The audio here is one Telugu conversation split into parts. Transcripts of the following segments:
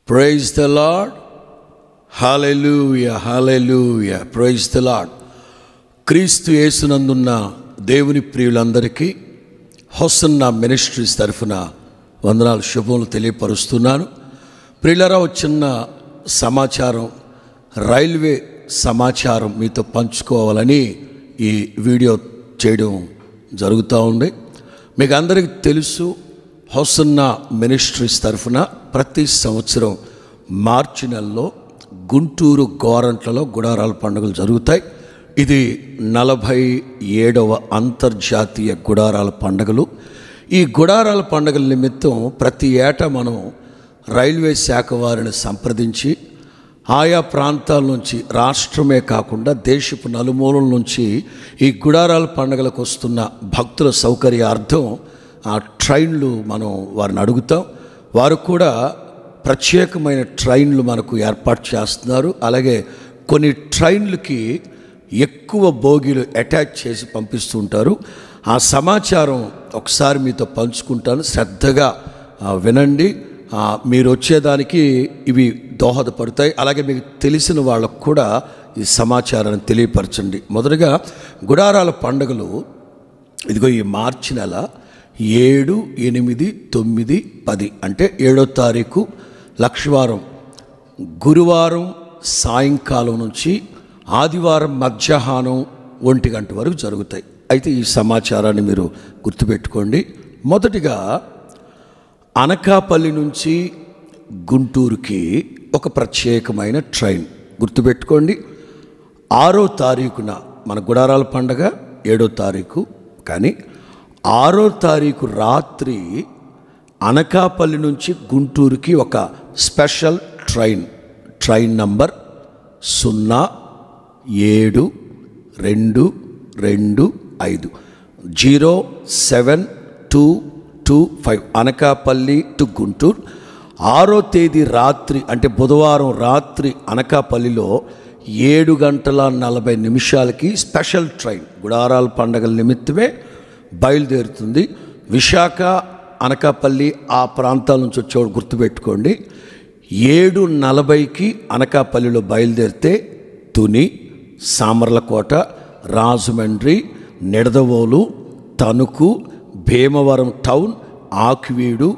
Praise the lord. Hallelujah, hallelujah. Praise the lord. క్రీస్తు యేసునందున్న దేవుని ప్రియులందరికీ హోసన్నా మినిస్ట్రీస్ తరఫున వందనాలు, శుభములు తెలియపరుస్తున్నాను. ప్రియులారా, చిన్న సమాచారం, రైల్వే సమాచారం మీతో పంచుకోవాలని ఈ వీడియో చేయడం జరుగుతూ ఉంది. మీకు అందరికీ తెలుసు, హోసన్నా మినిస్ట్రీస్ తరఫున ప్రతి సంవత్సరం మార్చి నెలలో గుంటూరు గోరంట్లలో గుడారాల పండుగలు జరుగుతాయి. ఇది 47వ అంతర్జాతీయ గుడారాల పండుగలు. ఈ గుడారాల పండుగల నిమిత్తం ప్రతి ఏటా మనం రైల్వే శాఖ వారిని సంప్రదించి ఆయా ప్రాంతాల నుంచి, రాష్ట్రమే కాకుండా దేశపు నలుమూలల నుంచి ఈ గుడారాల పండుగలకు వస్తున్న భక్తుల సౌకర్యార్థం ఆ ట్రైన్లు మనం వారిని అడుగుతాం. వారు కూడా ప్రత్యేకమైన ట్రైన్లు మనకు ఏర్పాటు చేస్తున్నారు. అలాగే కొన్ని ట్రైన్లకి ఎక్కువ బోగీలు అటాచ్ చేసి పంపిస్తుంటారు. ఆ సమాచారం ఒకసారి మీతో పంచుకుంటాను, శ్రద్ధగా వినండి. మీరు వచ్చేదానికి ఇవి దోహదపడతాయి. అలాగే మీకు తెలిసిన వాళ్ళకు కూడా ఈ సమాచారాన్ని తెలియపరచండి. మొదటగా గుడారాల పండుగలు ఇదిగో ఈ మార్చి నెల 7, 8, 9, 10 అంటే 7వ తారీఖు లక్షవారం గురువారం సాయంకాలం నుంచి ఆదివారం మధ్యాహ్నం 1 గంట వరకు జరుగుతాయి. అయితే ఈ సమాచారాన్ని మీరు గుర్తుపెట్టుకోండి. మొదటిగా అనకాపల్లి నుంచి గుంటూరుకి ఒక ప్రత్యేకమైన ట్రైన్ గుర్తుపెట్టుకోండి. 6వ తారీఖున మన గుడారాల పండగ 7వ తారీఖు, కానీ 6వ తారీఖు రాత్రి అనకాపల్లి నుంచి గుంటూరుకి ఒక special train number 07225 07225 Anakapalli to Guntur. 6వ తేదీ రాత్రి అంటే బుధవారం రాత్రి అనకాపల్లిలో 7:40 స్పెషల్ ట్రైన్ గుడారాల పండగల నిమిత్తమే బయలుదేరుతుంది. విశాఖ, అనకాపల్లి ఆ ప్రాంతాల నుంచి వచ్చేవాడు గుర్తుపెట్టుకోండి. 7:40 అనకాపల్లిలో బయలుదేరితే తుని, సామర్లకోట, రాజమండ్రి, నిడదవోలు, తణుకు, భీమవరం టౌన్, ఆకివీడు,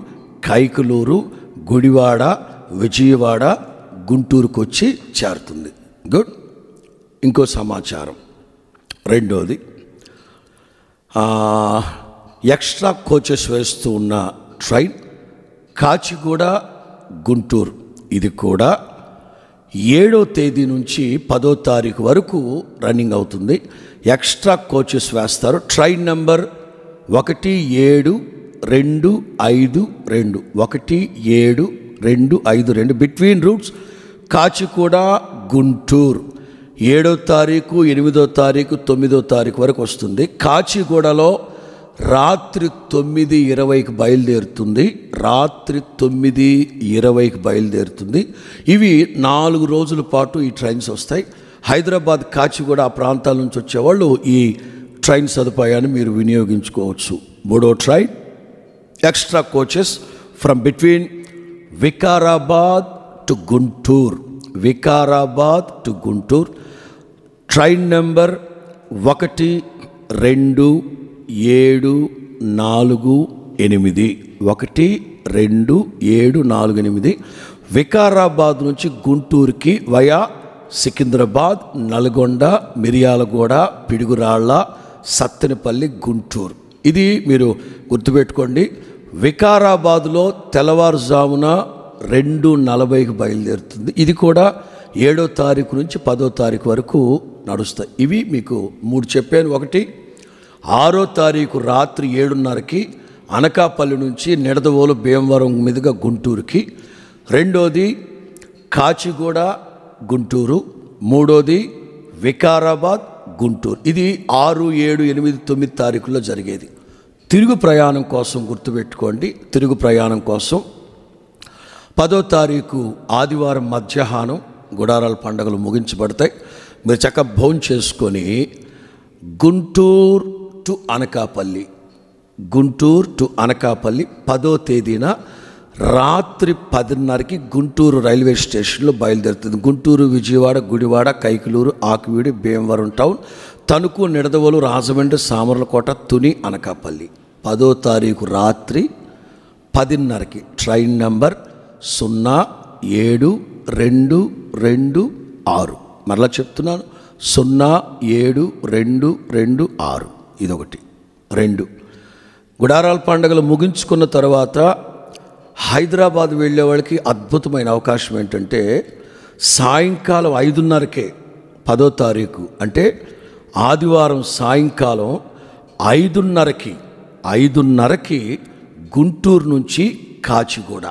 కైకలూరు, గుడివాడ, విజయవాడ, గుంటూరుకు వచ్చి చేరుతుంది. గుడ్. ఇంకో సమాచారం, రెండోది, ఎక్స్ట్రా కోచెస్ వేస్తూ ఉన్న ట్రైన్ కాచిగూడ గుంటూరు. ఇది కూడా 7వ తేదీ నుంచి 10వ తారీఖు వరకు రన్నింగ్ అవుతుంది. ఎక్స్ట్రా కోచెస్ వేస్తారు. Train number 17252 17252 between routes Kacheguda Guntur 7వ తారీఖు, 8వ తారీఖు, 9వ తారీఖు వరకు వస్తుంది. కాచిగూడలో రాత్రి 9:20కి బయలుదేరుతుంది. ఇవి 4 రోజుల పాటు ఈ ట్రైన్స్ వస్తాయి. హైదరాబాద్, కాచిగూడ ఆ ప్రాంతాల నుంచి వచ్చేవాళ్ళు ఈ ట్రైన్ సదుపాయాన్ని మీరు వినియోగించుకోవచ్చు. 3వ train extra coaches from between Vikarabad to Guntur. Train number 12748 Vikarabad నుంచి గుంటూరుకి వయా సికింద్రాబాద్, నల్గొండ, మిర్యాలగూడ, పిడుగురాళ్ళ, సత్తెనపల్లి, గుంటూరు. ఇది మీరు గుర్తుపెట్టుకోండి. వికారాబాద్లో తెల్లవారుజామున 2:40కి బయలుదేరుతుంది. ఇది కూడా 7వ తారీఖు నుంచి 10వ తారీఖు వరకు నడుస్తాయి. ఇవి మీకు 3 చెప్పాను. ఒకటి, 6వ తారీఖు రాత్రి 7:30కి అనకాపల్లి నుంచి నిడదవోలు, భీమవరం మీదుగా గుంటూరుకి. రెండోది కాచిగూడ గుంటూరు. మూడోది వికారాబాద్ గుంటూరు. ఇది 6, 7, 8, 9 తారీఖుల్లో జరిగేది. తిరుగు ప్రయాణం కోసం గుర్తుపెట్టుకోండి. తిరుగు ప్రయాణం కోసం 10వ తారీఖు ఆదివారం మధ్యాహ్నం గుడారాల పండుగలు ముగించబడతాయి. మీరు చక్కగా భోజనం చేసుకొని గుంటూరు టు అనకాపల్లి 10వ తేదీన రాత్రి 10:30కి గుంటూరు రైల్వే స్టేషన్లో బయలుదేరుతుంది. గుంటూరు, విజయవాడ, గుడివాడ, కైకలూరు, ఆకువీడి, భీమవరం టౌన్, తణుకు, నిడదవోలు, రాజమండ్రి, సామర్లకోట, తుని, అనకాపల్లి. 10వ తారీఖు రాత్రి 10:30కి ట్రైన్ నెంబర్ 07226. మరలా చెప్తున్నాను, 07226. ఇదొకటి. 2, గుడారాల పండుగలు ముగించుకున్న తర్వాత హైదరాబాద్ వెళ్ళే వాళ్ళకి అద్భుతమైన అవకాశం ఏంటంటే సాయంకాలం 5:30కే 10వ తారీఖు అంటే ఆదివారం సాయంకాలం 5:30కి గుంటూరు నుంచి కాచిగూడ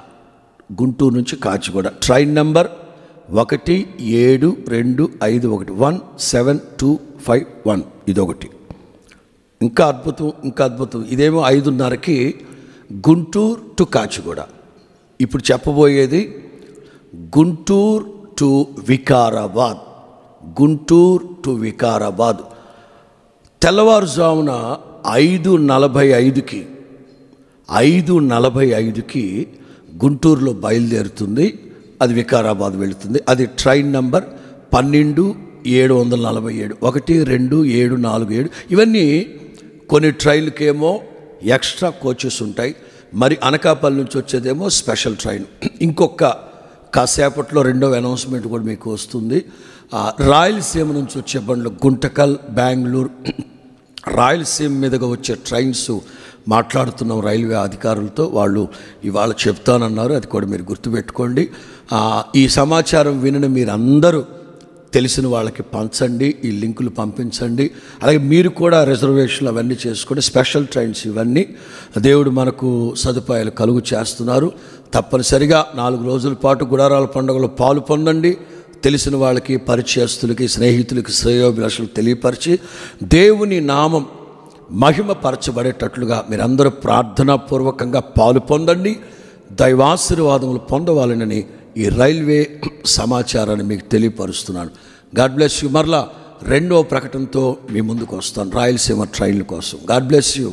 ట్రైన్ నెంబర్ 17251 17251. ఇదొకటి. ఇంకా అద్భుతం. ఇదేమో 5:30కి గుంటూరు టు కాచిగూడ. ఇప్పుడు చెప్పబోయేది గుంటూరు టు వికారాబాద్. తెల్లవారుజామున 5:45కి గుంటూరులో బయలుదేరుతుంది. అది వికారాబాద్ వెళుతుంది. అది ట్రైన్ నంబర్ 12747 12747. ఇవన్నీ కొన్ని ట్రైన్లకేమో ఎక్స్ట్రా కోచెస్ ఉంటాయి. మరి అనకాపల్లి నుంచి వచ్చేదేమో స్పెషల్ ట్రైన్. ఇంకొక కాసేపట్లో రెండవ అనౌన్స్మెంట్ కూడా మీకు వస్తుంది. రాయలసీమ నుంచి వచ్చే బండ్లు గుంటకల్, బెంగళూరు, రాయలసీమ మీదుగా వచ్చే ట్రైన్స్ మాట్లాడుతున్నాం రైల్వే అధికారులతో. వాళ్ళు ఇవాళ చెప్తానన్నారు. అది కూడా మీరు గుర్తుపెట్టుకోండి. ఈ సమాచారం వినిన మీరందరూ తెలిసిన వాళ్ళకి పంచండి, ఈ లింకులు పంపించండి. అలాగే మీరు కూడా రిజర్వేషన్లు అవన్నీ చేసుకోండి. స్పెషల్ ట్రైన్స్ ఇవన్నీ దేవుడు మనకు సదుపాయాలు కలుగు చేస్తున్నారు. తప్పనిసరిగా 4 రోజుల పాటు గుడారాల పండుగలో పాలు పొందండి. తెలిసిన వాళ్ళకి, పరిచయస్తులకి, స్నేహితులకి, శ్రేయోభిలాషులకు తెలియపరిచి దేవుని నామం మహిమపరచబడేటట్లుగా మీరందరూ ప్రార్థనాపూర్వకంగా పాలు పొందండి. దైవాశీర్వాదములు పొందవాలని ఈ రైల్వే సమాచారాన్ని మీకు తెలియపరుస్తున్నాను. God bless you. మరలా 2వ ప్రకటనతో మీ ముందుకు వస్తాను రాయలసీమ ట్రైన్ల కోసం. God bless you.